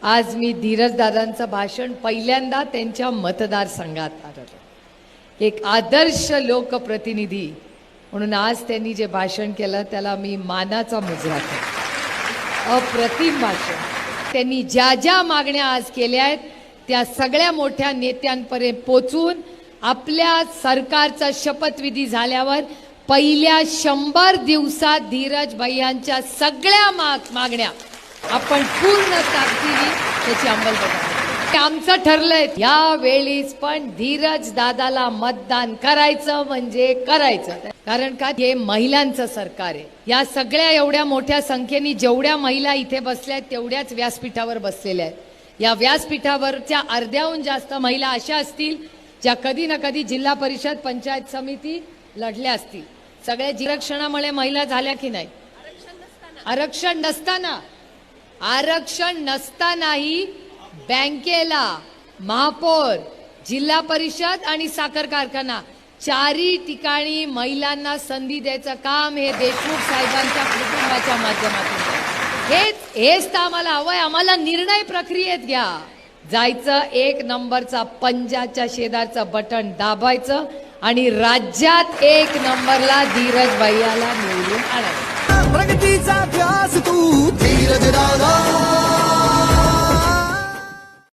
आज मी धीरज दादांचं भाषण पहिल्यांदा त्यांच्या मतदारसंघात आलं। एक आदर्श लोकप्रतिनिधी म्हणून आज त्यांनी जे भाषण केलं त्याला मी मानाचा मुजरा करतो। अप्रतिम भाषण। त्यांनी ज्या ज्या मागण्या आज केल्या आहेत त्या सगळ्या मोठ्या नेत्यांपर्यंत पोहोचून आपल्या सरकारचा शपथविधी झाल्यावर पहिल्या 100 दिवसात धीरज भैयांच्या सगळ्या मागण्या आपण पूर्ण ताकदीने त्याची अंमलबजावणी। आमचं ठरलंय या वेळीच पण धीरज दादाला मतदान करायचं म्हणजे करायचं। कारण का हे महिलांचं सरकार आहे। या सगळ्या एवढ्या मोठ्या संख्येने जेवढ्या महिला इथे बसल्या आहेत तेवढ्याच व्यासपीठावर बसलेल्या आहेत। या व्यासपीठावरच्या अर्ध्याहून जास्त महिला अशा असतील ज्या कधी ना कधी जिल्हा परिषद पंचायत समिती लढल्या असतील। सगळ्या आरक्षणामुळे महिला झाल्या की नाही? आरक्षण नसतानाही बँकेला, महापौर, जिल्हा परिषद आणि साखर कारखाना चारी ठिकाणी महिलांना संधी द्यायचं काम हे देशमुख साहेबांच्या कुटुंबाच्या माध्यमातून। हेच तर आम्हाला हवंय। आम्हाला निर्णय प्रक्रियेत घ्या जायचं, 1 नंबरचा पंजाच्या शेजारचं बटन दाबायचं आणि राज्यात 1 नंबरला धीरज भैयाला निवडून आणायचं। प्रगतीचा ध्यास तू धीरज दादा।